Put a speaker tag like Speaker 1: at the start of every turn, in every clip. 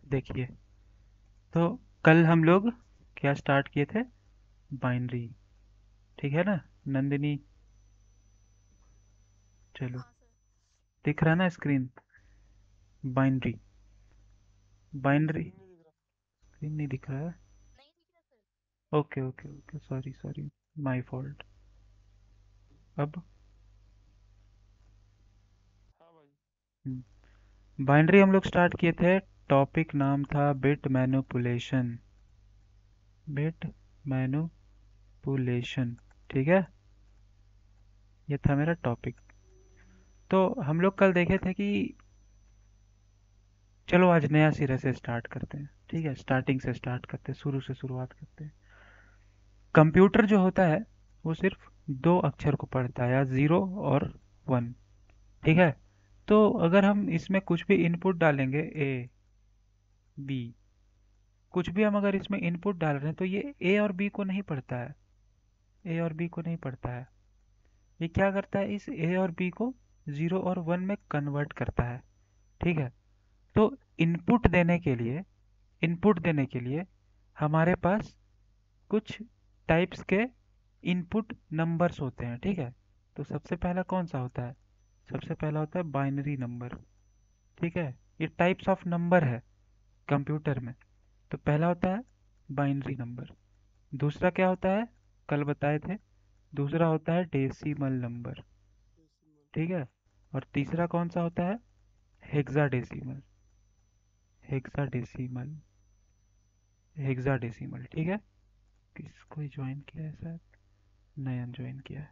Speaker 1: देखिए, तो कल हम लोग क्या स्टार्ट किए थे? बाइनरी। ठीक है ना नंदिनी? चलो,
Speaker 2: हाँ सर।
Speaker 1: दिख रहा है ना स्क्रीन? बाइनरी।
Speaker 3: नहीं,
Speaker 1: बाइनरी
Speaker 3: स्क्रीन नहीं दिख रहा।
Speaker 1: स्क्रीन नहीं दिख रहा है?
Speaker 2: नहीं दिख रहा sir.
Speaker 1: Okay okay okay, sorry sorry, my fault. अब
Speaker 3: हाँ भाई।
Speaker 1: बाइनरी हम लोग स्टार्ट किए थे। टॉपिक नाम था बिट मैनिपुलेशन। Bit manipulation. ठीक है, ये था मेरा टॉपिक। तो हम लोग कल देखे थे कि चलो आज नया सिरे से स्टार्ट करते हैं। ठीक है, स्टार्टिंग से स्टार्ट करते हैं, शुरू से शुरुआत करते हैं। कंप्यूटर जो होता है वो सिर्फ दो अक्षर को पढ़ता है, या जीरो और वन। ठीक है, तो अगर हम इसमें कुछ भी इनपुट डालेंगे, ए बी, कुछ भी हम अगर इसमें इनपुट डाल रहे हैं तो ये ए और बी को नहीं पढ़ता है। ए और बी को नहीं पढ़ता है। ये क्या करता है, इस ए और बी को जीरो और वन में कन्वर्ट करता है। ठीक है, तो इनपुट देने के लिए हमारे पास कुछ टाइप्स के इनपुट नंबर्स होते हैं। ठीक है, तो सबसे पहला कौन सा होता है? सबसे पहला होता है बाइनरी नंबर। ठीक है, ये टाइप्स ऑफ नंबर है कंप्यूटर में। तो पहला होता है बाइनरी नंबर। दूसरा क्या होता है? कल बताए थे। दूसरा होता है डेसिमल नंबर।
Speaker 3: डेसिमल।
Speaker 1: ठीक है, और तीसरा कौन सा होता है? हेक्साडेसिमल। हेक्साडेसिमल। हेक्साडेसिमल। ठीक है, किसको ज्वाइन किया है शायद? नयन ज्वाइन किया है।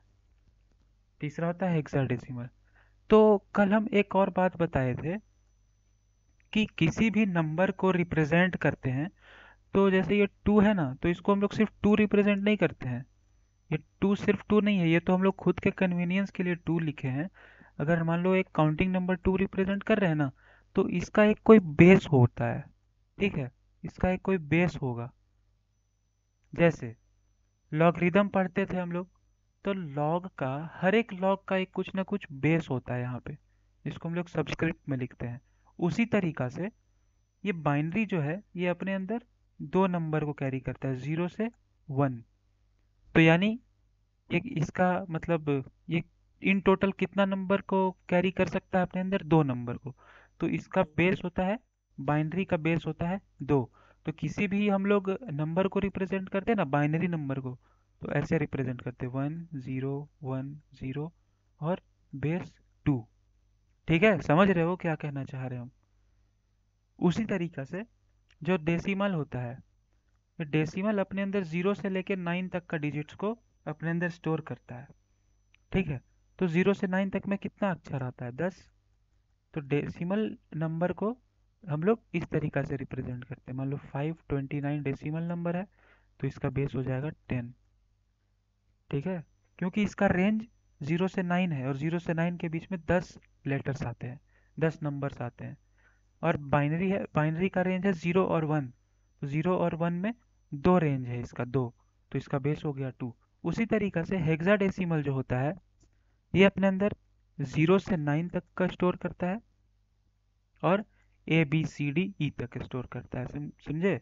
Speaker 1: तीसरा होता है हेक्साडेसिमल। तो कल हम एक और बात बताए थे कि किसी भी नंबर को रिप्रेजेंट करते हैं। तो जैसे ये टू है ना, तो इसको हम लोग सिर्फ टू रिप्रेजेंट नहीं करते हैं। ये टू सिर्फ टू नहीं है, ये तो हम लोग खुद के कन्वीनियंस के लिए टू लिखे हैं। अगर मान लो एक काउंटिंग नंबर टू रिप्रेजेंट कर रहे हैं ना, तो इसका एक कोई बेस होता है। ठीक है, इसका एक कोई बेस होगा। जैसे लॉगरिदम पढ़ते थे हम लोग, तो लॉग का, हर एक लॉग का एक कुछ ना कुछ बेस होता है यहाँ पे, जिसको हम लोग सबस्क्रिप्ट में लिखते हैं। उसी तरीका से ये बाइनरी जो है ये अपने अंदर दो नंबर को कैरी करता है, जीरो से वन। तो यानी ये इसका मतलब, ये इन टोटल कितना नंबर को कैरी कर सकता है अपने अंदर? दो नंबर को। तो इसका
Speaker 3: दो।
Speaker 1: बेस होता है, बाइनरी का बेस होता है दो। तो किसी भी हम लोग नंबर को रिप्रेजेंट करते हैं ना, बाइनरी नंबर को, तो ऐसे रिप्रेजेंट करते हैं, वन जीरो, वन जीरो, और बेस टू। ठीक है, समझ रहे हो क्या कहना चाह रहे हो हम? उसी तरीका से जो डेसिमल होता है, ये डेसिमल अपने अंदर जीरो से लेकर नाइन तक का डिजिट्स को अपने अंदर स्टोर करता है। ठीक है, तो जीरो से नाइन तक में कितना अक्षर आता है? 10। तो डेसिमल नंबर को हम लोग इस तरीका से रिप्रेजेंट करते हैं। मान लो 529 डेसिमल नंबर है, तो इसका बेस हो जाएगा 10। ठीक है, क्योंकि इसका रेंज जीरो से नाइन है, और जीरो से नाइन के बीच में 10 लेटर्स आते हैं, 10 नंबर्स आते हैं। और बाइनरी है, बाइनरी का रेंज है जीरो और वन। तो जीरो और वन में दो रेंज है इसका, दो। तो इसका बेस हो गया टू। उसी तरीका से हेक्साडेसिमल जो होता है, ये अपने अंदर जीरो से नाइन तक का स्टोर करता है, और A B C D E तक स्टोर करता है। समझे?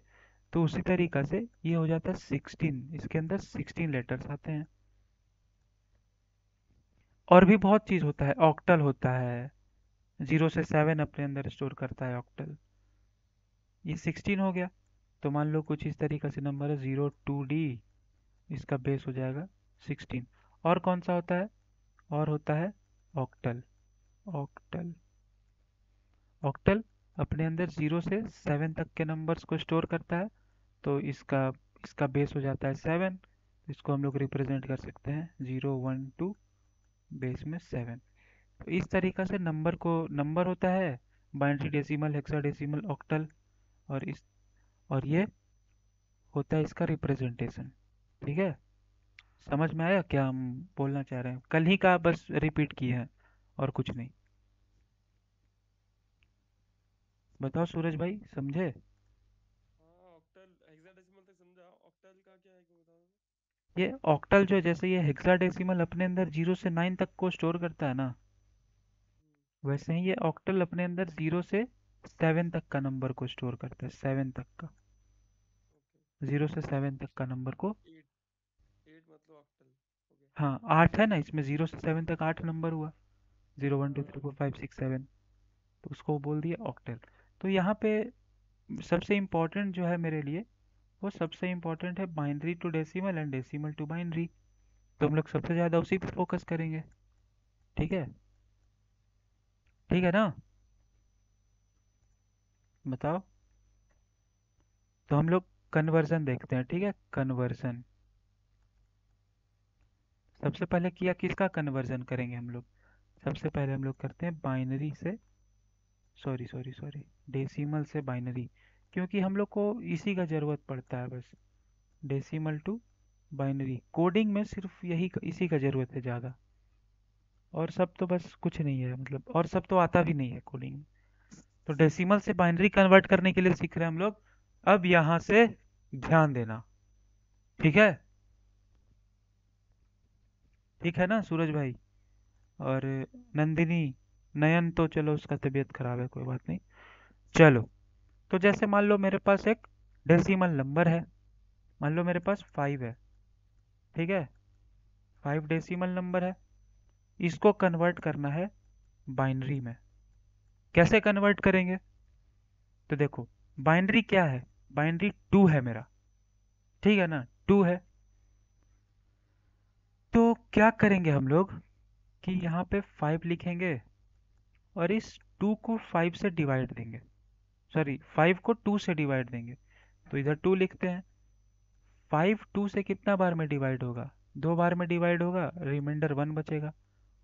Speaker 1: तो उसी तरीका से ये हो जाता है 16। इसके अंदर 16 लेटर्स आते हैं। और भी बहुत चीज होता है, ऑक्टल होता है, जीरो से सेवन अपने अंदर स्टोर करता है ऑक्टल। ये 16 हो गया। तो मान लो कुछ इस तरीके से नंबर है, जीरो टू डी, इसका बेस हो जाएगा 16। और कौन सा होता है? और होता है ऑक्टल। ऑक्टल। ऑक्टल अपने अंदर जीरो से सेवन तक के नंबर्स को स्टोर करता है। तो इसका इसका बेस हो जाता है सेवन। इसको हम लोग रिप्रेजेंट कर सकते हैं जीरो वन टू, बेस में सेवन। तो इस तरीका से नंबर को, नंबर होता है बाइनरी, डेसिमल, हेक्साडेसिमल, ऑक्टल, और इस, और ये होता है इसका रिप्रेजेंटेशन। ठीक है, समझ में आया क्या हम बोलना चाह रहे हैं? कल ही का बस रिपीट किए हैं, और कुछ नहीं। बताओ सूरज भाई, समझे?
Speaker 3: हाँ, ऑक्टल हेक्साडेसिमल तक समझा। ऑक्टल का क्या है को बता दो।
Speaker 1: ये ऑक्टल जो है, जैसे ये हेक्साडेसिमल अपने अंदर जीरो से नाइन तक को स्टोर करता है ना, वैसे ही ये ऑक्टल अपने अंदर जीरो से 7 तक का नंबर को स्टोर करता है, 7 तक का,
Speaker 3: ओके।
Speaker 1: 0 से 7 तक का नंबर को।
Speaker 3: 8, 8 मतलब ऑक्टल। ओके।
Speaker 1: हाँ 8 है ना इसमें, 0 से 7 तक 8 नंबर हुआ, 0 1 2 3
Speaker 3: हाँ।
Speaker 1: 4 5 6 7, तो उसको बोल दिया ऑक्टल। तो यहाँ पे सबसे इम्पोर्टेंट जो है मेरे लिए, वो सबसे इम्पोर्टेंट है binary to decimal and decimal to binary. तो हम लोग सबसे ज़्यादा उसी पे फोकस करेंगे। ठीक है, ठीक है ना, बताओ। तो हम लोग कन्वर्जन देखते हैं, ठीक है, कन्वर्जन। सबसे पहले किया किसका कन्वर्जन करेंगे हम लोग? सबसे पहले हम लोग करते हैं बाइनरी से, सॉरी सॉरी सॉरी, डेसिमल से बाइनरी, क्योंकि हम लोग को इसी का ज़रूरत पड़ता है बस, डेसिमल टू बाइनरी। कोडिंग में सिर्फ यही इसी का ज़रूरत है ज़्यादा, और सब तो बस कुछ नहीं है, मतलब और सब तो आता भी नहीं है कोडिंग में। तो डेसिमल से बाइनरी कन्वर्ट करने के लिए सीख रहे हैं हम लोग। अब यहाँ से ध्यान देना, ठीक है, ठीक है ना सूरज भाई और नंदिनी, नयन तो चलो उसका तबीयत खराब है, कोई बात नहीं। चलो, तो जैसे मान लो मेरे पास एक डेसिमल नंबर है, मान लो मेरे पास 5 है, ठीक है, 5 डेसिमल नंबर है, इसको कन्वर्ट करना है बाइनरी में। कैसे कन्वर्ट करेंगे? तो देखो, बाइनरी क्या है, बाइनरी 2 है मेरा, ठीक है ना, 2 है। तो क्या करेंगे हम लोग कि यहाँ पे 5 लिखेंगे और इस 2 को 5 से डिवाइड देंगे, सॉरी 5 को 2 से डिवाइड देंगे। तो इधर 2 लिखते हैं। 5 2 से कितना बार में डिवाइड होगा? 2 बार में डिवाइड होगा, रिमाइंडर 1 बचेगा।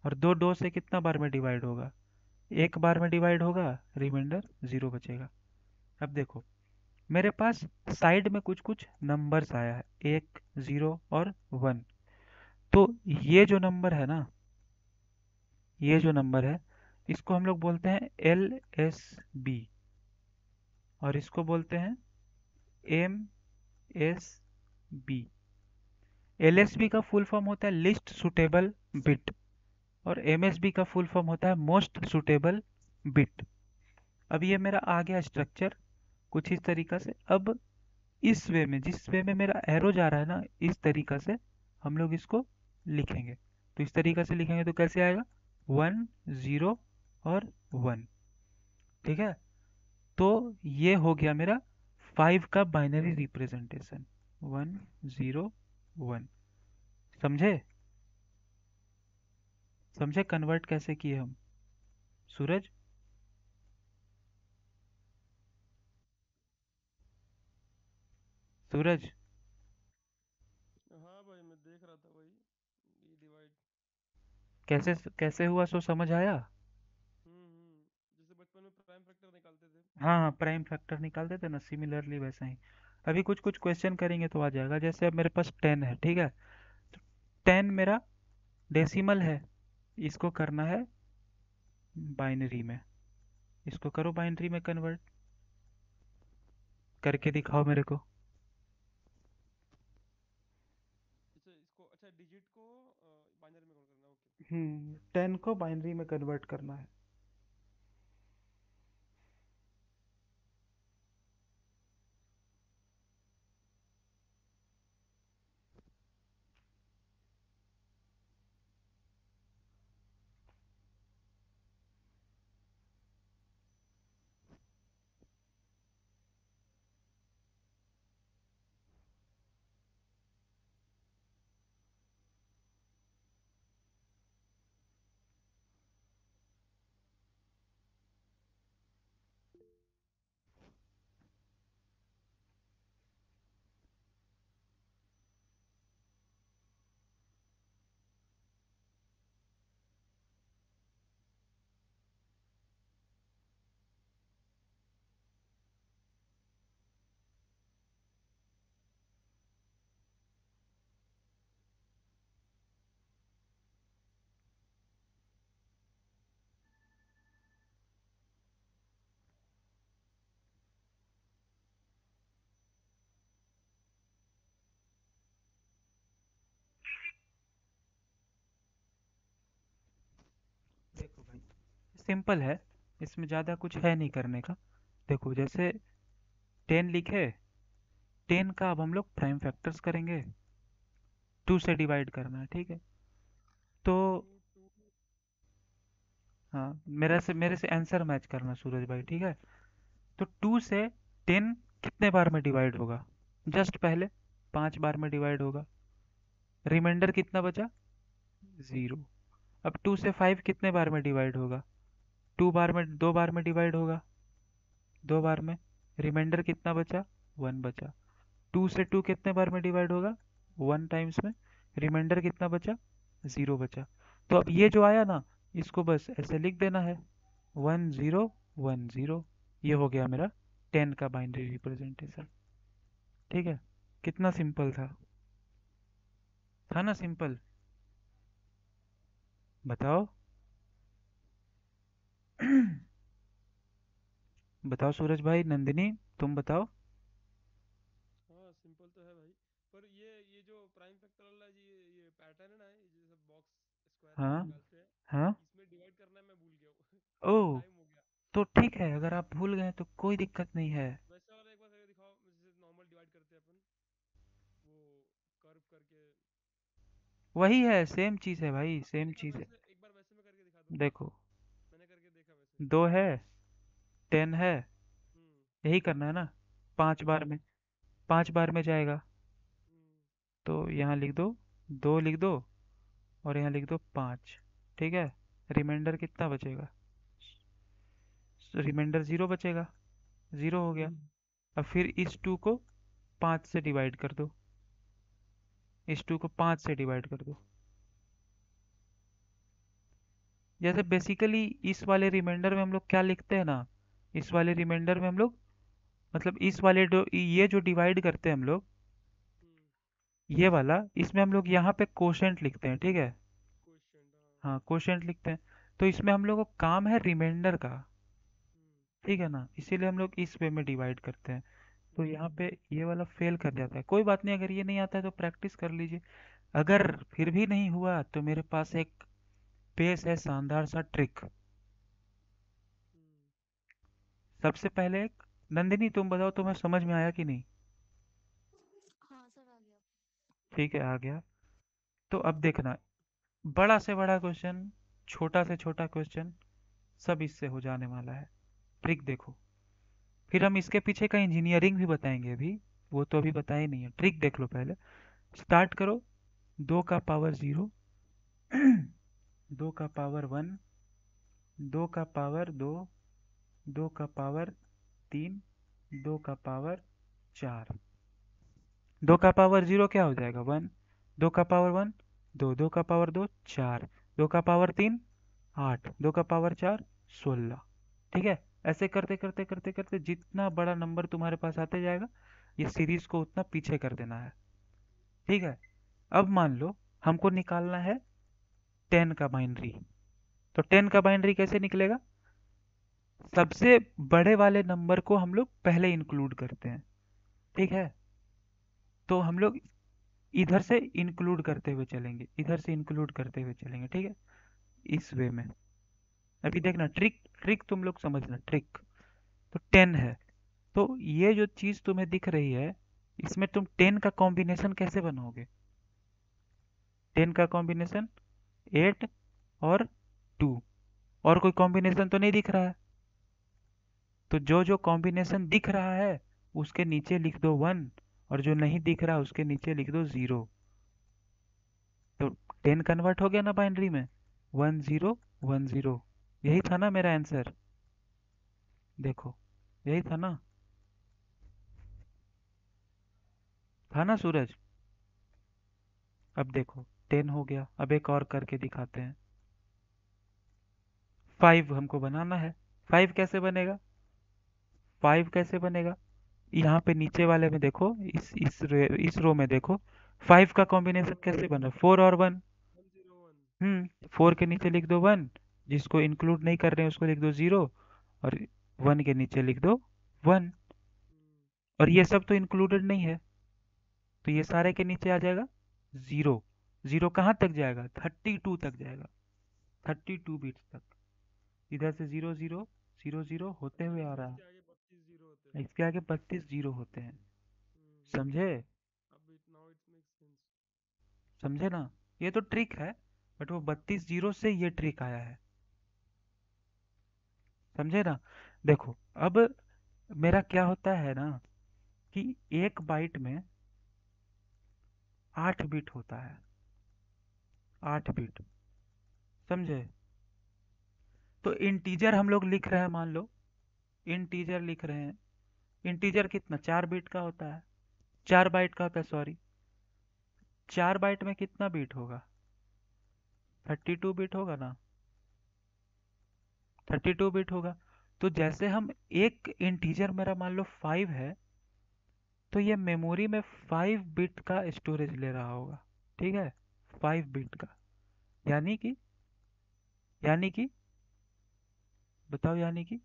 Speaker 1: और 2 2 से कितना बार में डिवाइड होगा? एक बार में डिवाइड होगा, रिमाइंडर 0 बचेगा। अब देखो, मेरे पास साइड में कुछ कुछ नंबर्स आया है, 1 0 और 1। तो ये जो नंबर है ना, ये जो नंबर है, इसको हम लोग बोलते हैं LSB, और इसको बोलते हैं MSB। LSB का फुल फॉर्म होता है लिस्ट सुटेबल बिट, और MSB का फुल फॉर्म होता है मोस्ट सुटेबल बिट। अब ये मेरा आ गया स्ट्रक्चर कुछ इस तरीका से। अब इस वे में, जिस वे में मेरा एरो जा रहा है ना, इस तरीका से हम लोग इसको लिखेंगे। तो इस तरीका से लिखेंगे तो कैसे आएगा? 1 0 और 1, ठीक है। तो ये हो गया मेरा 5 का बाइनरी रिप्रेजेंटेशन, 1 0 1। समझे? समझे कन्वर्ट कैसे किए हम? सूरज, सूरज,
Speaker 3: हाँ भाई, मैं देख रहा था वही, ये डिवाइड।
Speaker 1: कैसे कैसे हुआ सो समझ आया?
Speaker 3: जैसे बचपन में प्राइम फैक्टर निकालते थे।
Speaker 1: हाँ हाँ, प्राइम फैक्टर निकालते थे ना, सिमिलरली वैसा ही। अभी कुछ कुछ क्वेश्चन करेंगे तो आ जाएगा। जैसे अब मेरे पास 10 है, ठीक है, तो 10 मेरा डेसिमल है, इसको करना है बाइनरी में। इसको करो बाइनरी में कन्वर्ट, करके दिखाओ मेरे को।
Speaker 3: जैसे इसको, अच्छा डिजिट को बाइनरी में कन्वर्ट करना, ओके।
Speaker 1: 10 को बाइनरी में कन्वर्ट करना है। देखो भाई, सिंपल है, इसमें ज़्यादा कुछ है नहीं करने का। देखो जैसे 10 लिखे, 10 का अब हम लोग प्राइम फैक्टर्स करेंगे, 2 से डिवाइड करना है, ठीक है। तो
Speaker 3: टू टू
Speaker 1: हाँ, मेरे से आंसर मैच करना सूरज भाई, ठीक है। तो 2 से 10 कितने बार में डिवाइड होगा? जस्ट पहले 5 बार में डिवाइड होगा। रिमाइंडर कितना बचा? 0। अब 2 से 5 कितने बार में डिवाइड होगा? 2 बार में डिवाइड होगा, 2 बार में। रिमाइंडर कितना बचा? 1 बचा। 2 से 2 कितने बार में डिवाइड होगा? 1 टाइम्स में। रिमाइंडर कितना बचा? 0 बचा। तो अब ये जो आया ना, इसको बस ऐसे लिख देना है, 1 0 1 0। ये हो गया मेरा 10 का बाइनरी रिप्रेजेंटेशन, ठीक है। कितना सिंपल था ना सिंपल? बताओ। बताओ सूरज भाई, नंदिनी, तुम बताओ।
Speaker 3: हाँ सिंपल तो है भाई। पर ये जो प्राइम फैक्टर वाला ये पैटर्न है ना, ये जो सब बॉक्स स्क्वायर
Speaker 1: हाँ
Speaker 3: निकालते हैं,
Speaker 1: हाँ।
Speaker 3: इसमें डिवाइड करना मैं भूल गया हूँ। बहुत
Speaker 1: ओ,
Speaker 3: टाइम हो गया।
Speaker 1: तो ठीक है, अगर आप भूल गए तो कोई दिक्कत नहीं है।
Speaker 3: वैसे वाला एक बार करके दिखाओ, जैसे नॉर्मल डिवाइड करते हैं अपन, वो कर्व करके।
Speaker 1: वही है, सेम चीज़ है भाई, सेम चीज़ है।
Speaker 3: एक बार वैसे में करके दिखा दो।
Speaker 1: देखो,
Speaker 3: मैंने करके देखा वैसे।
Speaker 1: 2 है, 10 है,
Speaker 3: हम्म।
Speaker 1: यही करना है ना। 5 बार में, 5 बार में जाएगा।
Speaker 3: हम्म।
Speaker 1: तो यहाँ लिख दो, 2 लिख दो, और यहाँ लिख दो 5, ठीक है। रिमाइंडर कितना बचेगा? रिमाइंडर 0 बचेगा, 0 हो गया। अब फिर इस 2 को 5 से डिवाइड कर दो, इस 2 को 5 से डिवाइड कर दो। जैसे बेसिकली इस वाले रिमाइंडर में हम लोग क्या लिखते हैं ना, इस वाले रिमाइंडर में हम लोग, मतलब इस वाले ये जो डिवाइड करते हैं हम लोग,
Speaker 3: हम्म।
Speaker 1: ये वाला, इसमें हम लोग यहाँ पे कोशेंट लिखते हैं, ठीक है।
Speaker 3: क्वेश्चन हाँ।
Speaker 1: हाँ, कोशेंट लिखते हैं। तो इसमें हम लोग को काम है रिमाइंडर का,
Speaker 3: हम्म।
Speaker 1: ठीक है ना, इसीलिए हम लोग इस वे में डिवाइड करते हैं। तो यहाँ
Speaker 3: हम्म।
Speaker 1: पे ये वाला फेल कर जाता है। कोई बात नहीं, अगर ये नहीं आता है तो प्रैक्टिस कर लीजिए। अगर फिर भी नहीं हुआ तो मेरे पास एक पेश है, शानदार सा ट्रिक।
Speaker 3: हम्म।
Speaker 1: सबसे पहले एक, नंदिनी तुम बताओ, तुम्हें समझ में आया कि नहीं?
Speaker 2: हाँ सर आ गया।
Speaker 1: ठीक है, आ गया। तो अब देखना, बड़ा से बड़ा क्वेश्चन, छोटा से छोटा क्वेश्चन, सब इससे हो जाने वाला है। ट्रिक देखो, फिर हम इसके पीछे का इंजीनियरिंग भी बताएंगे अभी, वो तो अभी बताया ही नहीं है। ट्रिक देख लो पहले। स्टार्ट करो, 2 का पावर 0, 2 का पावर 1, 2 का पावर 2, 2 का पावर 3, 2 का पावर 4। 2 का पावर 0 क्या हो जाएगा? 1। 2 का पावर 1, 2। 2 का पावर 2, 4। 2 का पावर 3, 8। 2 का पावर 4, 16। ठीक है। ऐसे करते करते करते करते जितना बड़ा नंबर तुम्हारे पास आते जाएगा, ये सीरीज को उतना पीछे कर देना है, ठीक है। अब मान लो हमको निकालना है 10 का बाइनरी। तो 10 का बाइनरी कैसे निकलेगा? सबसे बड़े वाले नंबर को हम लोग पहले इंक्लूड करते हैं, ठीक है। तो हम लोग इधर से इंक्लूड करते हुए चलेंगे, इधर से इंक्लूड करते हुए चलेंगे, ठीक है, इस वे में। अभी देखना, ट्रिक ट्रिक तुम लोग समझना, ट्रिक। तो 10 है, तो ये जो चीज तुम्हें दिख रही है, इसमें तुम 10 का कॉम्बिनेशन कैसे बनाओगे? 10 का कॉम्बिनेशन 8 और 2, और कोई कॉम्बिनेशन तो नहीं दिख रहा है। तो जो जो कॉम्बिनेशन दिख रहा है उसके नीचे लिख दो 1, और जो नहीं दिख रहा उसके नीचे लिख दो 0। तो 10 कन्वर्ट हो गया ना बाइनरी में, 1 0 1 0। यही था ना मेरा आंसर? देखो, यही था ना सूरज? अब देखो, 10 हो गया, अब एक और करके दिखाते हैं। 5 हमको बनाना है। 5 कैसे बनेगा? 5 कैसे बनेगा? यहाँ पे नीचे वाले में देखो, इस रो में देखो, 5 का कॉम्बिनेशन कैसे बना? 4 और 1।
Speaker 3: 101।
Speaker 1: 4 के नीचे लिख दो 1, जिसको इंक्लूड नहीं कर रहे हैं उसको लिख दो 0, और 1 के नीचे लिख दो 1।
Speaker 3: हम्म।
Speaker 1: और ये सब तो इंक्लूडेड नहीं है, तो ये सारे के नीचे आ जाएगा 0। 0 कहाँ तक जाएगा? 32 तक जाएगा, 32 बिट्स तक। इधर से 0 0 0 0 होते हुए
Speaker 3: 32
Speaker 1: आ
Speaker 3: बिट
Speaker 1: रहा है।
Speaker 3: के आगे 32 है।
Speaker 1: इसके आगे 32 जीरो होते हैं,
Speaker 3: हम्म,
Speaker 1: समझे?
Speaker 3: अब it now it makes sense.
Speaker 1: समझे ना? ये तो ट्रिक है, बट वो 32 जीरो से ये ट्रिक आया है, समझे ना? देखो अब मेरा क्या होता है ना कि एक बाइट में 8 बिट होता है, 8 बिट, समझे? तो इंटीजर हम लोग लिख रहे हैं, मान लो इंटीजर लिख रहे हैं। इंटीजर कितना 4 बिट का होता है, 4 बाइट का होता है, सॉरी। 4 बाइट में कितना बिट होगा? 32 बिट होगा ना, 32 बिट होगा। तो जैसे हम एक इंटीजर मेरा मान लो 5 है, तो ये मेमोरी में 5 बिट का स्टोरेज ले रहा होगा, ठीक है? 5 बिट का, यानी कि यानी कि बताओ, यानी कि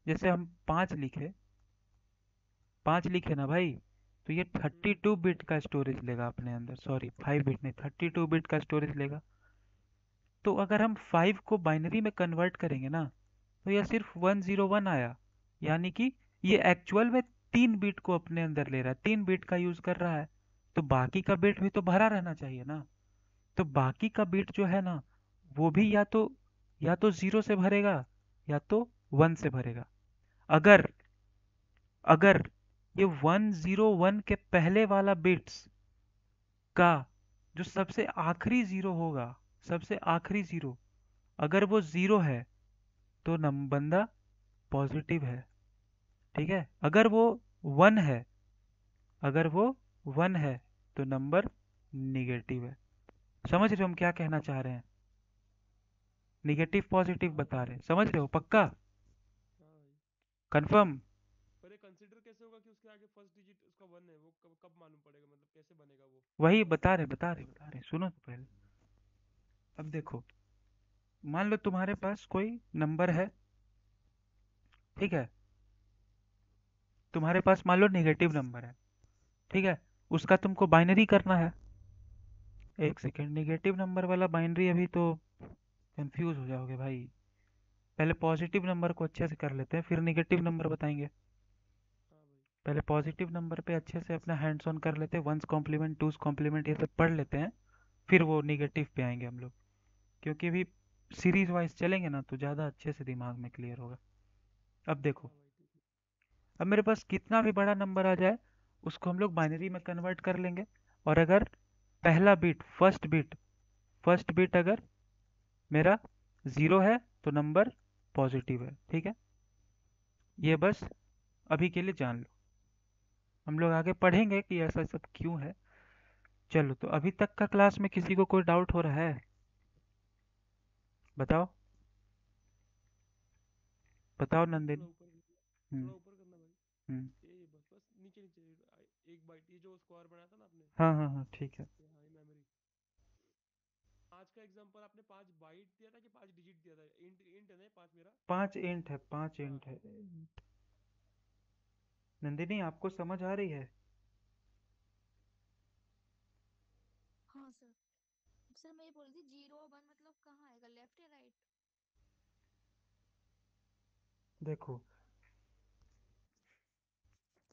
Speaker 1: जैसे हम 5 लिखे ना भाई, तो ये
Speaker 3: हम्म
Speaker 1: 32 बिट का स्टोरेज लेगा अपने अंदर, सॉरी 5 बिट नहीं, 32 बिट का स्टोरेज लेगा। तो अगर हम 5 को बाइनरी में कन्वर्ट करेंगे ना, तो यह सिर्फ 101 आया, यानी कि ये एक्चुअल में 3 बिट को अपने अंदर ले रहा है, 3 बिट का यूज कर रहा है। तो बाकी का बिट भी तो भरा रहना चाहिए ना। तो बाकी का बिट जो है ना, वो भी या तो 0 से भरेगा, या तो 1 से भरेगा। अगर अगर ये 101 के पहले वाला बिट्स का जो सबसे आखिरी जीरो होगा, सबसे आखिरी जीरो, अगर वो जीरो है तो नम बंदा पॉजिटिव है, ठीक है? वन है अगर वो वन है तो नंबर निगेटिव है। समझ रहे हो हम क्या कहना चाह रहे हैं? निगेटिव पॉजिटिव
Speaker 3: हाँ
Speaker 1: बता रहे हैं, समझ रहे हो पक्का?
Speaker 3: हाँ भाई।
Speaker 1: कंफर्म?
Speaker 3: पर ये कंसिडर कैसे होगा कि उसके आगे फर्स्ट डिजिट उसका 1 है, वो कब कब मालूम पड़ेगा, मतलब कैसे बनेगा वो?
Speaker 1: वही बता रहे, सुनो तो पहले। अब देखो, मान लो तुम्हारे पास कोई नंबर है, ठीक है? तुम्हारे पास मान लो नेगेटिव नंबर है, ठीक है? उसका तुमको बाइनरी करना है। एक सेकेंड, नेगेटिव नंबर वाला बाइनरी अभी तो कंफ्यूज हो जाओगे भाई। पहले पॉजिटिव नंबर को अच्छे से कर लेते हैं, फिर नेगेटिव नंबर बताएंगे।
Speaker 3: हाँ भाई।
Speaker 1: पहले पॉजिटिव नंबर पे अच्छे से अपना हैंड्स ऑन कर लेते हैं, वंस कॉम्प्लीमेंट, टूस कॉम्प्लीमेंट, ये सब पढ़ लेते हैं। फिर वो निगेटिव पे आएंगे हम लोग, क्योंकि अभी सीरीज वाइज चलेंगे ना तो ज़्यादा अच्छे से दिमाग में क्लियर होगा। अब देखो,
Speaker 3: हाँ भाई ठीक है।
Speaker 1: अब मेरे पास कितना भी बड़ा नंबर आ जाए, उसको हम लोग बाइनरी में कन्वर्ट कर लेंगे। और अगर पहला बिट, फर्स्ट बिट अगर मेरा ज़ीरो है तो नंबर पॉजिटिव है, ठीक है? ये बस अभी के लिए जान लो, हम लोग आगे पढ़ेंगे कि ऐसा सब क्यों है। चलो, तो अभी तक का क्लास में किसी को कोई डाउट हो रहा है? बताओ, बताओ
Speaker 3: थोड़ा
Speaker 1: नंदिनी।
Speaker 3: ऊपर,
Speaker 1: हम्म।
Speaker 3: थोड़ा ऊपर करना भाई।
Speaker 1: हम्म।
Speaker 3: ये बस बस नीचे नीचे, एक बाइट, ये जो स्क्वायर बनाया था ना आपने,
Speaker 1: हाँ हाँ हाँ, ठीक है।
Speaker 3: ये हाई मेमोरी। आज का एग्जांपल आपने 5 बाइट दिया था कि 5 डिजिट दिया था? इंट इंट है ना 5 मेरा?
Speaker 1: 5 इंट है, 5 इंट
Speaker 3: हाँ।
Speaker 1: है। नंदिनी, आपको समझ आ रही है?
Speaker 2: हाँ सर। सर मैं ये बोल रही थी 0 और 1 मतलब कहाँ आएगा, लेफ्ट या राइट?
Speaker 1: देखो,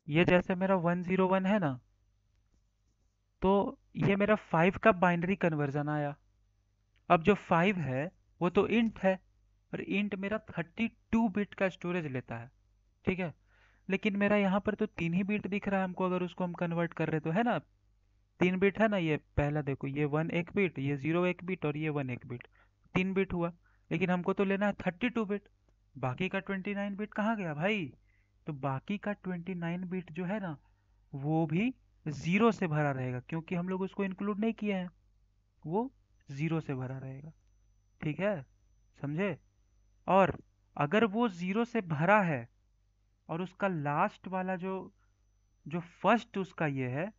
Speaker 1: ये जैसे मेरा 101 है ना, तो ये मेरा 5 का बाइनरी कन्वर्जन आया। अब जो 5 है वो तो इंट है, और इंट मेरा 32 बिट का स्टोरेज लेता है, ठीक है? लेकिन मेरा यहाँ पर तो 3 ही बिट दिख रहा है हमको, अगर उसको हम कन्वर्ट कर रहे तो, है ना? 3 बिट है ना, ये पहला देखो, ये 1 1 बिट, ये 0 1 बिट, और ये 1 1 बिट, 3 बिट हुआ। लेकिन हमको तो लेना है 32 बिट। बाकी का 29 बिट कहाँ गया भाई? तो बाकी का 29 बिट जो है ना, वो भी जीरो से भरा रहेगा, क्योंकि हम लोग उसको इंक्लूड नहीं किए हैं, वो जीरो से भरा रहेगा, ठीक है? समझे? और अगर वो जीरो से भरा है, और उसका लास्ट वाला जो जो फर्स्ट उसका ये है,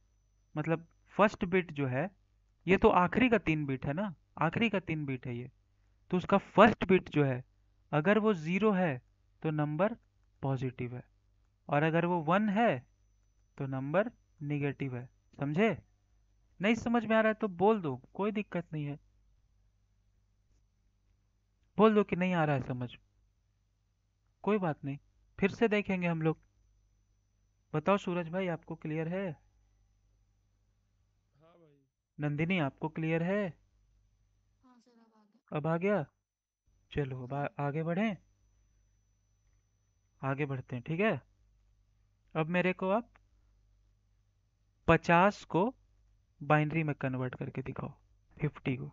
Speaker 1: मतलब फर्स्ट बिट जो है, ये तो आखिरी का 3 बिट है ना, आखिरी का 3 बिट है ये। तो उसका फर्स्ट बिट जो है, अगर वो जीरो है तो नंबर पॉजिटिव है, और अगर वो वन है तो नंबर निगेटिव है। समझे? नहीं समझ में आ रहा है तो बोल दो, कोई दिक्कत नहीं है, बोल दो कि नहीं आ रहा है समझ, कोई बात नहीं। फिर से देखेंगे हम लोग। बताओ सूरज भाई, आपको क्लियर है?
Speaker 3: हाँ भाई।
Speaker 1: नंदिनी, आपको क्लियर है?
Speaker 2: हाँ सर अब आ गया।
Speaker 1: अब आ गया। चलो अब
Speaker 2: हाँ
Speaker 1: आगे बढ़ें। आगे बढ़ते हैं, ठीक है। अब मेरे को आप 50 को बाइनरी में कन्वर्ट करके दिखाओ। 50 को।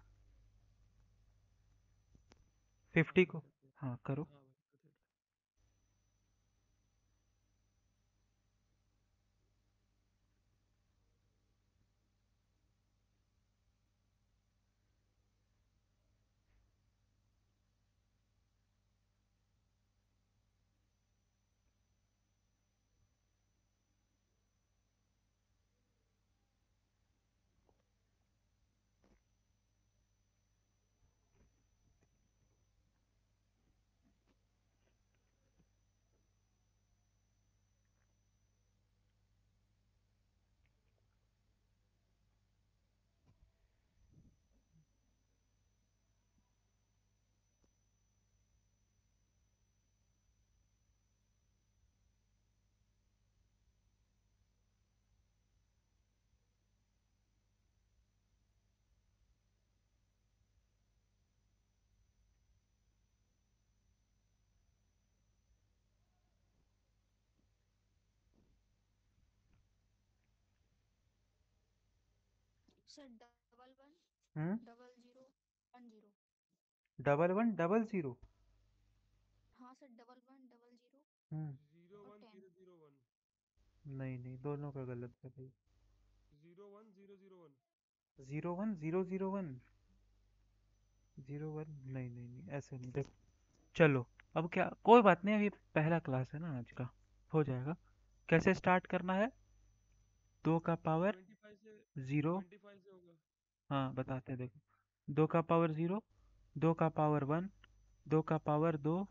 Speaker 3: हाँ
Speaker 1: 50
Speaker 3: भाई
Speaker 1: को।
Speaker 3: करते हैं।
Speaker 1: हाँ करो।
Speaker 3: हाँ भाई करते हैं।
Speaker 2: Sir double one
Speaker 1: hmm.
Speaker 2: Double zero 10।
Speaker 1: 1100।
Speaker 2: हाँ sir double one double zero
Speaker 1: hmm.
Speaker 3: Zero
Speaker 2: और
Speaker 3: वन
Speaker 2: 10।
Speaker 3: Zero zero one.
Speaker 1: नहीं नहीं, दोनों का गलत है भाई।
Speaker 3: 01 0 0 1।
Speaker 1: 01 0 0 1। 01, नहीं नहीं नहीं, ऐसे नहीं, देखो। चलो। अब क्या, कोई बात नहीं, अभी पहला क्लास है ना आज का। हो जाएगा। कैसे स्टार्ट करना है? 2 का पावर
Speaker 3: 25 से।
Speaker 1: 0।
Speaker 3: 25 से होगा।
Speaker 1: हाँ बताते हैं, देखो। 2 का पावर 0, 2 का पावर 1, 2 का पावर 2,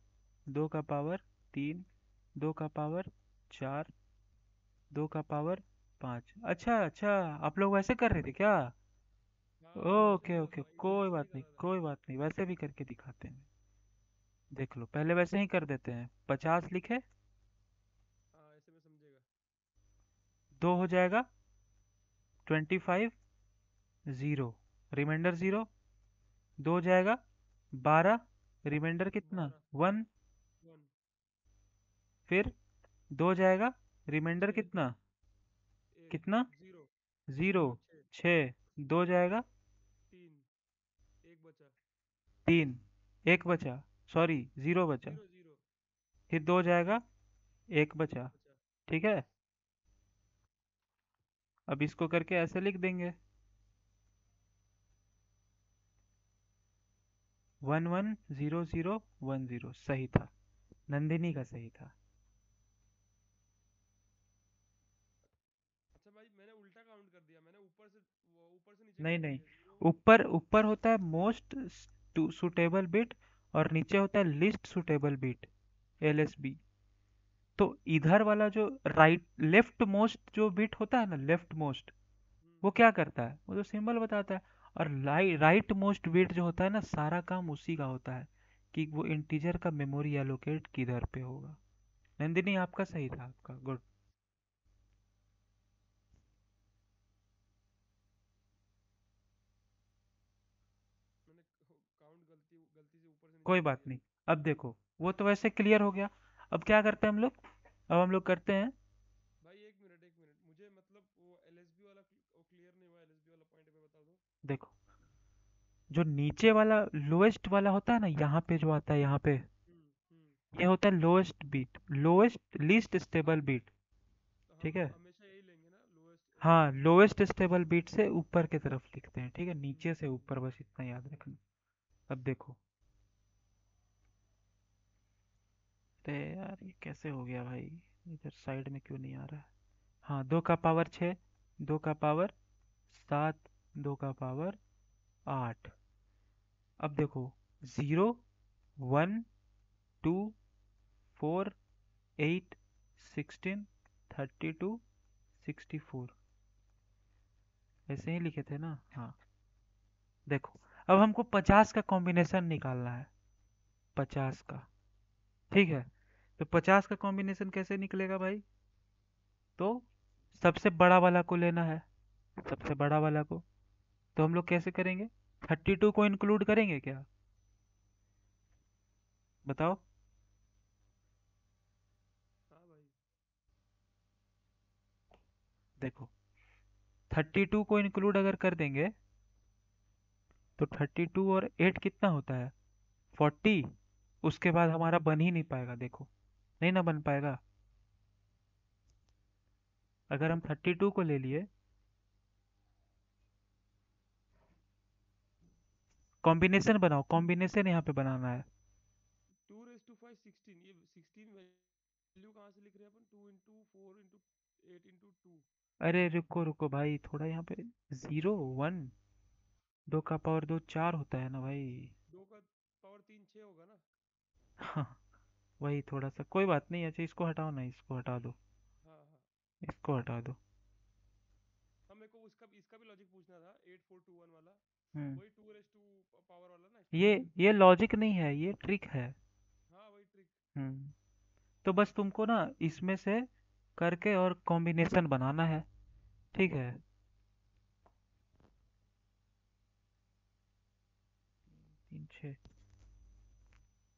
Speaker 1: 2 का पावर 3, 2 का पावर 4, 2 का पावर 5। अच्छा अच्छा, आप लोग वैसे कर रहे थे क्या?
Speaker 3: हाँ वैसे
Speaker 1: ओके
Speaker 3: करा
Speaker 1: ओके,
Speaker 3: था,
Speaker 1: कोई
Speaker 3: इंडेक्स नहीं
Speaker 1: बात नहीं,
Speaker 3: करा था।
Speaker 1: कोई बात नहीं, वैसे भी करके दिखाते हैं। देख लो, पहले वैसे ही कर देते हैं। 50 लिखे।
Speaker 3: हाँ ऐसे में समझेगा।
Speaker 1: 2 हो जाएगा 25, 0, रिमाइंडर 0। 2 हो जाएगा 12, रिमाइंडर कितना?
Speaker 3: 12।
Speaker 1: 1।
Speaker 3: 1।
Speaker 1: फिर 2 हो जाएगा, रिमाइंडर
Speaker 3: 6।
Speaker 1: कितना?
Speaker 3: 1।
Speaker 1: कितना?
Speaker 3: 0।
Speaker 1: 0।
Speaker 3: 0 6।
Speaker 1: 6। 2 जाएगा
Speaker 3: 3। 1 बचा।
Speaker 1: 3। 1 बचा। सॉरी, 0 बचा।
Speaker 3: 0 0।
Speaker 1: फिर 2 जाएगा, 1
Speaker 3: 1
Speaker 1: बचा।
Speaker 3: बचा।
Speaker 1: ठीक है। अब इसको करके ऐसे लिख देंगे। 110010। सही था। नंदिनी का सही था।
Speaker 3: अच्छा भाई मैंने उल्टा काउंट कर दिया, मैंने ऊपर से नीचे
Speaker 1: नहीं
Speaker 3: काउंट
Speaker 1: नहीं,
Speaker 3: किया। 0।
Speaker 1: ऊपर ऊपर होता है मोस्ट सुटेबल बिट, और नीचे होता है लिस्ट सुटेबल बिट, एलएसबी। तो इधर वाला जो राइट लेफ्ट मोस्ट जो बिट होता है ना, लेफ्ट मोस्ट, वो क्या करता है? वो तो सिंबल बताता है। और राइट मोस्ट बिट जो होता है ना, सारा काम उसी का होता है कि वो इंटीजर का मेमोरी एलोकेट किधर पे होगा। नंदिनी, आपका सही था, आपका गुड।
Speaker 3: मैंने काउंट गलती गलती से ऊपर से नीचे
Speaker 1: कोई
Speaker 3: कर
Speaker 1: बात
Speaker 3: दिया।
Speaker 1: नहीं। अब देखो, वो तो वैसे क्लियर हो गया। अब क्या करते हैं हम लोग? अब हम लोग करते हैं।
Speaker 3: भाई एक मिनट मुझे मतलब वो एलएसबी वाला वो क्लियर नहीं हुआ, एलएसबी वाला पॉइंट पे बता दो।
Speaker 1: देखो, जो नीचे वाला लोएस्ट वाला होता है ना, यहाँ पे जो आता है यहाँ पे,
Speaker 3: हम्म।
Speaker 1: ये होता है लोएस्ट बीट, लोएस्ट लीस्ट
Speaker 3: हाँ
Speaker 1: स्टेबल बीट।
Speaker 3: तो
Speaker 1: ठीक
Speaker 3: हम
Speaker 1: है।
Speaker 3: हमेशा यही लेंगे ना, लोएस्ट
Speaker 1: हाँ,
Speaker 3: stable beat.
Speaker 1: Lowest stable beat से ऊपर की तरफ लिखते हैं, ठीक है, नीचे से ऊपर,
Speaker 3: हम्म।
Speaker 1: बस इतना याद रखना। अब देखो। अरे यार, ये कैसे हो गया भाई? इधर साइड में क्यों नहीं आ रहा है? हाँ, 2 का पावर 6, 2 का पावर 7, 2 का पावर 8। अब देखो, 0, 1, 2, 4, 8, 16, 32, 64। ऐसे ही लिखे थे ना? हाँ। देखो, अब हमको 50 का कॉम्बिनेशन निकालना है। 50 का। ठीक है। तो 50 का कॉम्बिनेशन कैसे निकलेगा भाई? तो सबसे बड़ा वाला को लेना है, सबसे बड़ा वाला को। तो हम लोग कैसे करेंगे? 32 को इंक्लूड करेंगे क्या? बताओ।
Speaker 3: हाँ भाई।
Speaker 1: देखो, 32 को इंक्लूड अगर कर देंगे तो 32 और 8 कितना होता है? 40। उसके बाद हमारा बन ही नहीं पाएगा, देखो, नहीं ना बन पाएगा। अगर हम 32 को ले लिए, कॉम्बिनेशन बनाओ, कॉम्बिनेशन यहाँ पे बनाना है।
Speaker 3: 2 रेज टू 5 16, ये 16 वैल्यू कहाँ से लिख रहे हैं अपन? 2 into 4 into 8 into 2।
Speaker 1: अरे रुको रुको भाई, थोड़ा यहाँ पे 0 1, 2 का पावर 2 4 होता है ना भाई।
Speaker 3: 2 का पावर 3 6 होगा ना?
Speaker 1: हाँ, वही थोड़ा सा, कोई बात नहीं। अच्छा, इसको हटाओ ना, इसको हटा दो,
Speaker 3: हाँ हाँ।
Speaker 1: इसको हटा दो।
Speaker 3: हाँ, मेरे को उसका इसका भी लॉजिक पूछना था, 8421 वाला।
Speaker 1: हम्म
Speaker 3: वही 2 रेज टू पावर वाला ना,
Speaker 1: ये
Speaker 3: स्टार्टिंग में।
Speaker 1: ये लॉजिक नहीं है, ये ट्रिक है।
Speaker 3: हाँ वही ट्रिक।
Speaker 1: तो बस तुमको ना इसमें से करके और कॉम्बिनेशन बनाना है, ठीक है? 3 6,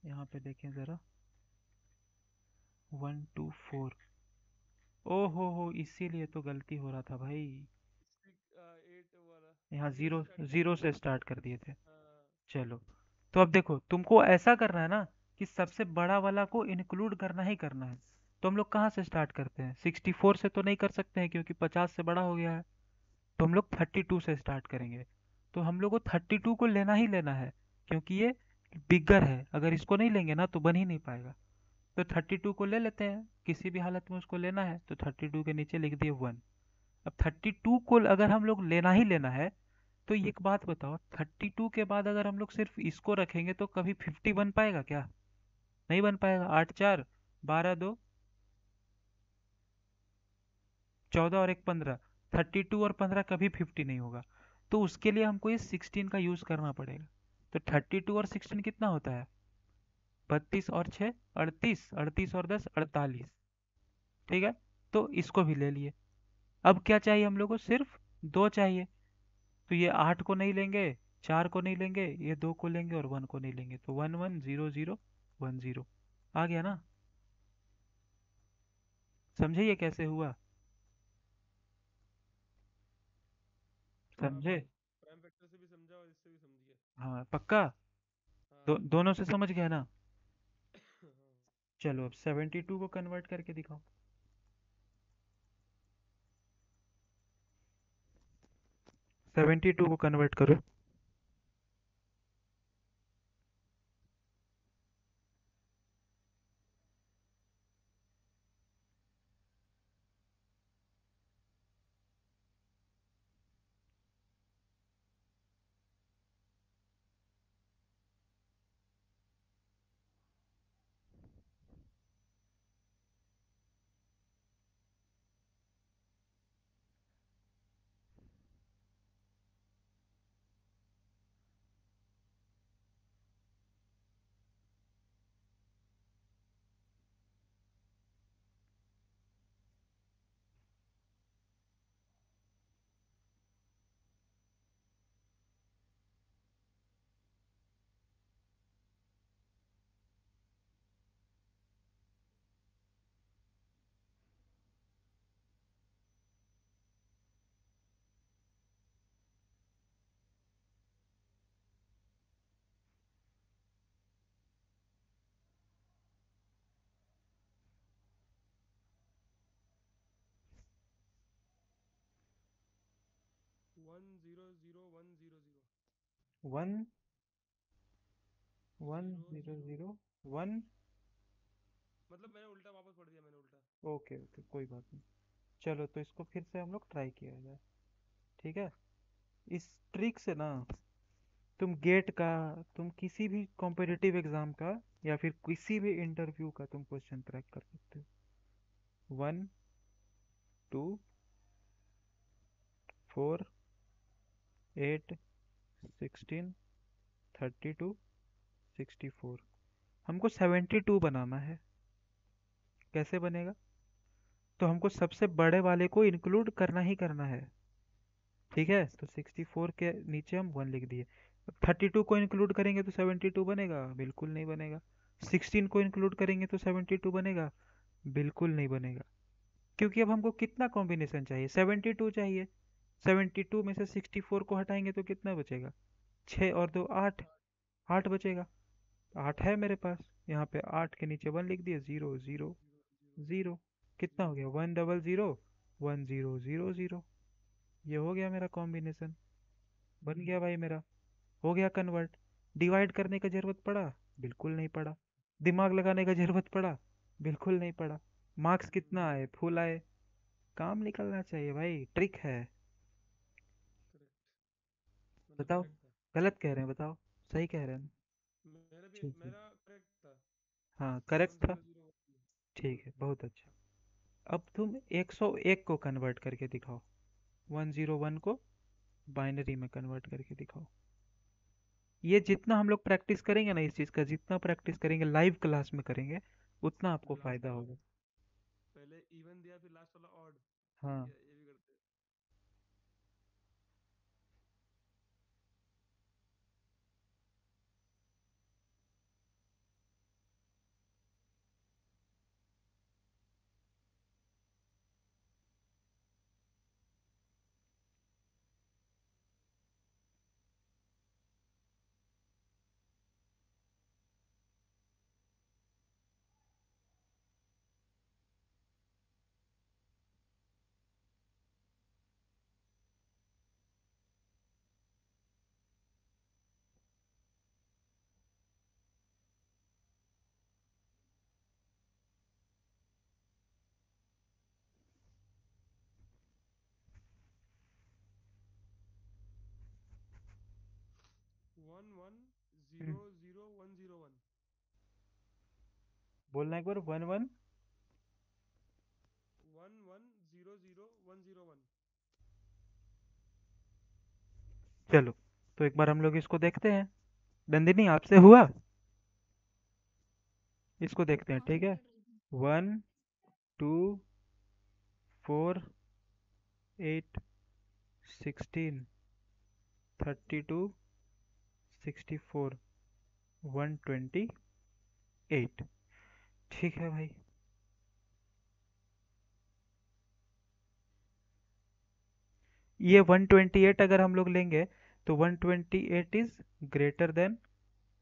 Speaker 1: यहाँ पे देखें ज़रा, 1 2 4। ओ हो, इसीलिए तो गलती हो रहा था भाई।
Speaker 3: 8 वाला
Speaker 1: यहाँ
Speaker 3: जीरो
Speaker 1: जीरो
Speaker 3: से स्टार्ट किया
Speaker 1: जीरो
Speaker 3: था।
Speaker 1: से स्टार्ट कर दिए थे।
Speaker 3: हाँ।
Speaker 1: चलो, तो अब देखो, तुमको ऐसा करना है ना कि सबसे बड़ा वाला को इंक्लूड करना ही करना है। तो हम लोग कहाँ से स्टार्ट करते हैं? 64 से तो नहीं कर सकते हैं क्योंकि 50 से बड़ा हो गया है। तो हम लोग 32 से स्टार्ट करेंगे। तो हम लोग को 32 को लेना ही लेना है, क्योंकि ये बिगर है। अगर इसको नहीं लेंगे ना तो बन ही नहीं पाएगा। तो 32 को ले लेते हैं, किसी भी हालत में उसको लेना है। तो 32 के नीचे लिख दिए 1। अब 32 को अगर हम लोग लेना ही लेना है, तो एक बात बताओ, 32 के बाद अगर हम लोग सिर्फ इसको रखेंगे तो कभी 50 बन पाएगा क्या? नहीं बन पाएगा। 8 4 12 2 14 और एक 15, 32 और 15 कभी 50 नहीं होगा। तो उसके लिए हमको ये 16 का यूज करना पड़ेगा। तो 32 और 16 कितना होता है? 32 और 6 38, 38 और 10 48। ठीक है, तो इसको भी ले लिए। अब क्या चाहिए हम लोग को? सिर्फ दो चाहिए। तो ये 8 को नहीं लेंगे, 4 को नहीं लेंगे, ये 2 को लेंगे और 1 को नहीं लेंगे। तो 1 1 0 0 1 0 आ गया ना? समझे ये कैसे हुआ?
Speaker 3: हाँ
Speaker 1: समझे?
Speaker 3: भाई, प्राइम फैक्टर से भी समझा और इससे भी समझ गया।
Speaker 1: हाँ पक्का?
Speaker 3: हाँ।
Speaker 1: दोनों से समझ गया ना?
Speaker 3: हाँ।
Speaker 1: चलो, अब 72 को कन्वर्ट करके दिखाओ। 72 को कन्वर्ट करो।
Speaker 3: 1 0 0 1 0 0।
Speaker 1: 1 1
Speaker 3: जीरो
Speaker 1: 0
Speaker 3: जीरो
Speaker 1: 0 1।
Speaker 3: मतलब मैंने उल्टा वापस पढ़ दिया, मैंने उल्टा।
Speaker 1: ओके ओके, कोई बात नहीं। चलो, तो इसको फिर से हम लोग ट्राई किया जाए, ठीक है? इस ट्रिक से ना तुम गेट का, तुम किसी भी कॉम्पिटिटिव एग्जाम का या फिर किसी भी इंटरव्यू का तुम क्वेश्चन क्रैक कर सकते हो। 1 2 4 8 16 32 64। हमको 72 बनाना है। कैसे बनेगा? तो हमको सबसे बड़े वाले को इंक्लूड करना ही करना है। ठीक है, तो 64 के नीचे हम 1 लिख दिए। 32 को इंक्लूड करेंगे तो 72 बनेगा? बिल्कुल नहीं बनेगा। 16 को इंक्लूड करेंगे तो 72 बनेगा? बिल्कुल नहीं बनेगा। क्योंकि अब हमको कितना कॉम्बिनेशन चाहिए? 72 चाहिए। 72 में से 64 को हटाएंगे तो कितना बचेगा? 6 और 2 8। 8 बचेगा। 8 है मेरे पास। यहाँ पे 8 के नीचे 1 लिख दिए। 0 0 0। कितना हो गया? 100 1000। ये हो गया मेरा कॉम्बिनेशन। बन गया भाई मेरा। हो गया कन्वर्ट। डिवाइड करने का जरूरत पड़ा? बिल्कुल नहीं पड़ा। दिमाग लगाने का जरूरत पड़ा? बिल्कुल नहीं पड़ा। मार्क्स कितना आए? फुल आए। काम निकलना चाहिए भाई, ट्रिक है।
Speaker 3: करेक्ट, मतलब
Speaker 1: बताओ,
Speaker 3: करेक्ट था।
Speaker 1: गलत कह रहे हैं? बताओ, सही कह रहे हैं?
Speaker 3: मेरा भी
Speaker 1: ठीक है।
Speaker 3: मेरा करेक्ट था।
Speaker 1: हाँ,
Speaker 3: वन
Speaker 1: करेक्ट था।
Speaker 3: जीरो जीरो
Speaker 1: ठीक है, बहुत अच्छा। अब तुम 101 को कन्वर्ट करके दिखाओ। 101 को बाइनरी में कन्वर्ट करके दिखाओ। ये जितना हम लोग प्रैक्टिस करेंगे ना इस चीज़ का, जितना प्रैक्टिस करेंगे लाइव क्लास में करेंगे, उतना आपको
Speaker 3: लास्ट
Speaker 1: फायदा
Speaker 3: वाला
Speaker 1: होगा।
Speaker 3: पहले इवन दिया, फिर लास्ट वाला ऑड। ठीक
Speaker 1: हाँ।
Speaker 3: है, ये भी करते हैं। 1 1 0
Speaker 1: हम्म,
Speaker 3: 0 1 0 1।
Speaker 1: बोलना एक बार। 11।
Speaker 3: 1 1 0 0 1 0 1।
Speaker 1: चलो, तो एक बार हम लोग इसको देखते हैं। नंदिनी, आपसे हुआ? इसको देखते हैं,
Speaker 2: हाँ
Speaker 1: ठीक
Speaker 2: सर,
Speaker 1: है।
Speaker 2: कर रही हूँ।
Speaker 1: 1 2 4 8 16 32 64 128। ठीक है भाई। ये 128 अगर हम लोग लेंगे तो 128 इज ग्रेटर देन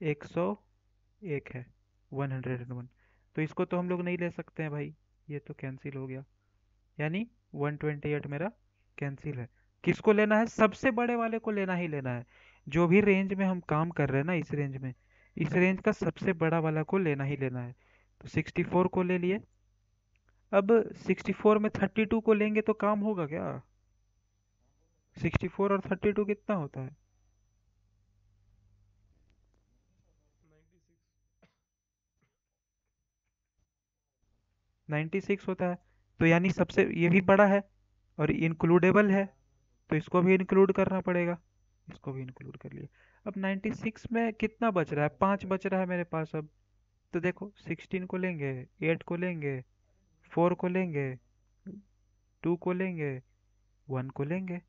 Speaker 1: 101 है। 101। तो इसको तो हम लोग नहीं ले सकते हैं भाई। ये तो कैंसिल हो गया। यानी 128 मेरा कैंसिल है। किसको लेना है? सबसे बड़े वाले को लेना ही लेना है। जो भी रेंज में हम काम कर रहे हैं ना, इस रेंज में, इस रेंज का सबसे बड़ा वाला को लेना ही लेना है। तो 64 को ले लिए। अब 64 में 32 को लेंगे तो काम होगा क्या? 64 और 32 कितना होता है?
Speaker 3: 96।
Speaker 1: 96 होता है। तो यानी सबसे ये भी बड़ा है और इंक्लूडेबल है, तो इसको भी इंक्लूड करना पड़ेगा। इसको भी इंक्लूड कर लिया। अब 96 में कितना बच रहा है? 5 बच रहा है मेरे पास अब। तो देखो, 16 को लेंगे, 8 को लेंगे, 4 को लेंगे, 2 को लेंगे, 1 को लेंगे।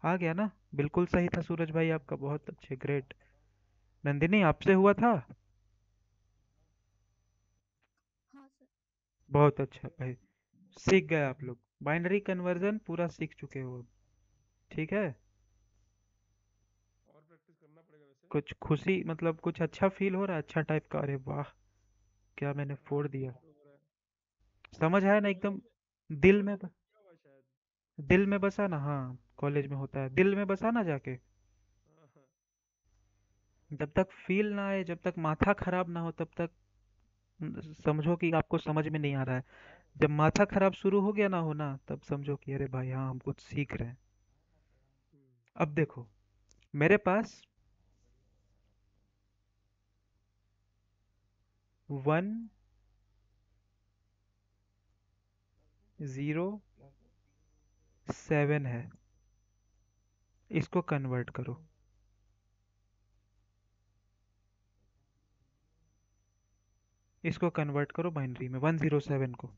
Speaker 1: आ गया ना? बिल्कुल सही था सूरज भाई आपका, बहुत अच्छे, ग्रेट। नंदिनी, आपसे हुआ था?
Speaker 2: हाँ सर।
Speaker 1: बहुत अच्छा भाई। सीख गए आप लोग। बाइनरी कन्वर्जन पूरा सीख चुके हो अब। ठीक है।
Speaker 3: और प्रैक्टिस करना पड़ेगा वैसे।
Speaker 1: कुछ खुशी, मतलब कुछ अच्छा फील हो रहा है? अच्छा टाइप का? अरे वाह, क्या मैंने
Speaker 3: हाँ,
Speaker 1: फोड़ दिया।
Speaker 3: फील तो हो रहा है।
Speaker 1: समझ आया ना
Speaker 3: कॉलेज
Speaker 1: एकदम?
Speaker 3: में
Speaker 1: दिल में
Speaker 3: कॉलेज में किया हुआ है शायद।
Speaker 1: दिल में बसा ना? हाँ, कॉलेज में होता है, दिल में बसा ना जाके।
Speaker 3: हाँ हाँ।
Speaker 1: जब तक फील ना आए, जब तक माथा खराब ना हो, तब तक समझो कि आपको समझ में नहीं आ रहा है। जब माथा खराब शुरू हो गया ना होना, तब समझो कि अरे भाई हाँ, हम कुछ सीख रहे हैं।
Speaker 3: हम्म।
Speaker 1: अब देखो, मेरे पास 107 है। इसको कन्वर्ट करो। इसको कन्वर्ट करो बाइनरी में 107 को।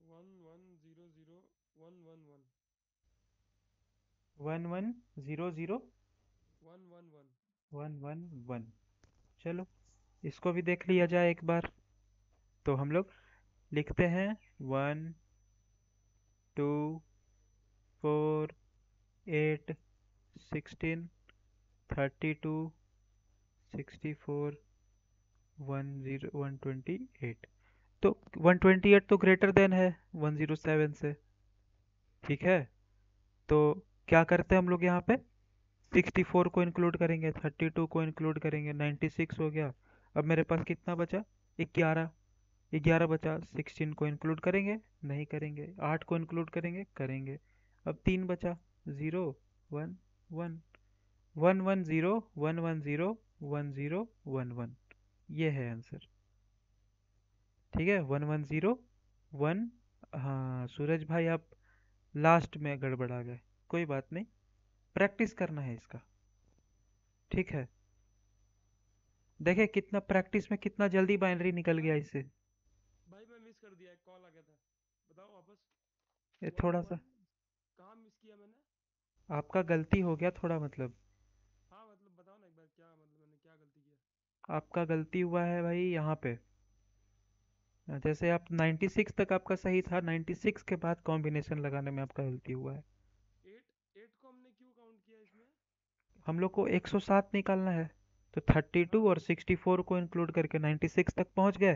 Speaker 3: One one zero zero one one one
Speaker 1: 1100
Speaker 3: one one one
Speaker 1: 111। चलो इसको भी देख लिया जाए एक बार। तो हम लोग लिखते हैं 1 2 4 8 16 32 64 128। तो 128 तो ग्रेटर देन है 107 से। ठीक है, तो क्या करते हैं हम लोग यहाँ पे 64 को इंक्लूड करेंगे, 32 को इंक्लूड करेंगे, 96 हो गया। अब मेरे पास कितना बचा? 11। 11 बचा। 16 को इंक्लूड करेंगे? नहीं करेंगे। 8 को इंक्लूड करेंगे? करेंगे। अब 3 बचा। 0 1 1 110 110 1011। ये है आंसर। ठीक है, 1101। हाँ सूरज भाई, आप लास्ट में गड़बड़ा गए, कोई बात नहीं, प्रैक्टिस करना है इसका। ठीक है, देखे कितना प्रैक्टिस में कितना जल्दी बाइनरी निकल गया इससे।
Speaker 3: भाई मैं मिस कर दिया, एक कॉल आ गया था, बताओ वापस।
Speaker 1: ये
Speaker 3: वन
Speaker 1: थोड़ा सा
Speaker 3: वन कहाँ मिस किया मैंने?
Speaker 1: आपका गलती हो गया थोड़ा, मतलब
Speaker 3: हाँ मतलब बताओ ना एक बार, क्या मतलब मैंने क्या गलती किया?
Speaker 1: आपका गलती हुआ है भाई यहाँ पे। जैसे आप 96 तक आपका सही था, 96 के बाद कॉम्बिनेशन लगाने में आपका गलती हुआ है।
Speaker 3: एट एट को हमने क्यों काउंट किया इसमें?
Speaker 1: हम लोग को 107 निकालना है, तो 32
Speaker 3: हाँ
Speaker 1: और 64 को इंक्लूड करके 96 तक पहुंच गए।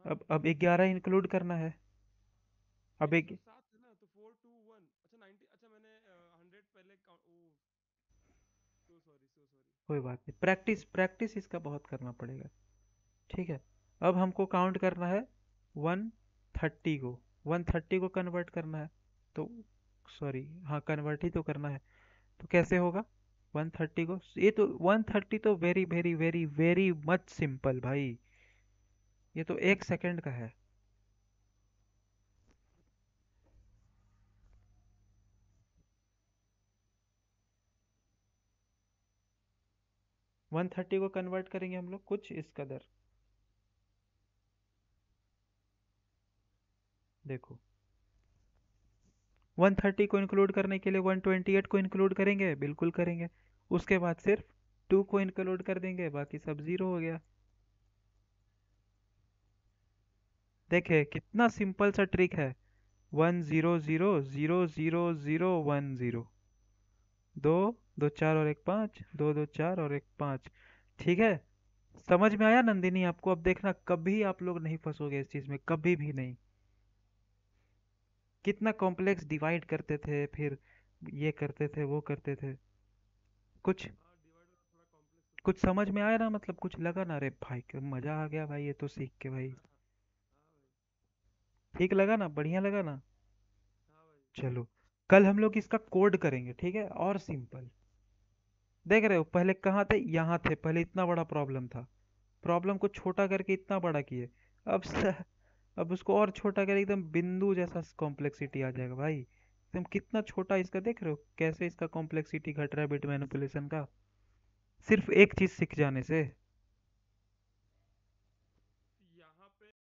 Speaker 3: हाँ।
Speaker 1: अब 11 इंक्लूड करना है। अब
Speaker 3: एक सौ
Speaker 1: एक
Speaker 3: सात है ना, तो 421, अच्छा 90, अच्छा मैंने 100 पहले काउंट, ओ सो सॉरी सो सॉरी।
Speaker 1: कोई बात नहीं, प्रैक्टिस प्रैक्टिस इसका बहुत करना पड़ेगा। ठीक है, अब हमको काउंट करना है 130 को। 130 को कन्वर्ट करना है, तो सॉरी हाँ कन्वर्ट ही तो करना है। तो कैसे होगा 130 को? ये तो 130 तो very very very very much simple भाई, ये तो 1 सेकंड का है। 130 को कन्वर्ट करेंगे हम लोग कुछ इस कदर। देखो 130 को इंक्लूड करने के लिए 128 को इंक्लूड करेंगे, बिल्कुल करेंगे। उसके बाद सिर्फ 2 को इंक्लूड कर देंगे, बाकी सब जीरो हो गया। देखे कितना सिंपल सा ट्रिक है। 100 0 0 0 0 1 0। दो, दो चार और एक पाँच, दो दो चार और एक पाँच। ठीक है, समझ में आया नंदिनी आपको? अब देखना कभी आप लोग नहीं फंसोगे इस चीज में, कभी भी नहीं। कितना कॉम्प्लेक्स डिवाइड करते थे, फिर ये करते थे वो करते थे। कुछ
Speaker 3: हाँ डिवाइडर थोड़ा कॉम्प्लेक्स होता
Speaker 1: कुछ
Speaker 3: है।
Speaker 1: समझ में आया ना, मतलब कुछ लगा ना? रे भाई क्या मजा आ गया भाई, ये तो सीख के भाई।
Speaker 3: हाँ हाँ भाई।
Speaker 1: ठीक लगा ना? बढ़िया लगा ना?
Speaker 3: हाँ भाई।
Speaker 1: चलो कल हम लोग इसका कोड करेंगे, ठीक है, और सिंपल। देख रहे हो पहले कहाँ थे? यहाँ थे पहले, इतना बड़ा प्रॉब्लम था, प्रॉब्लम को छोटा करके इतना बड़ा किए। अब अब उसको और छोटा करके एकदम बिंदु जैसा कॉम्प्लेक्सिटी आ जाएगा भाई, एकदम कितना छोटा इसका। देख रहे हो कैसे इसका कॉम्प्लेक्सिटी घट रहा है बिट मैनिपुलेशन का, सिर्फ एक चीज सीख जाने से।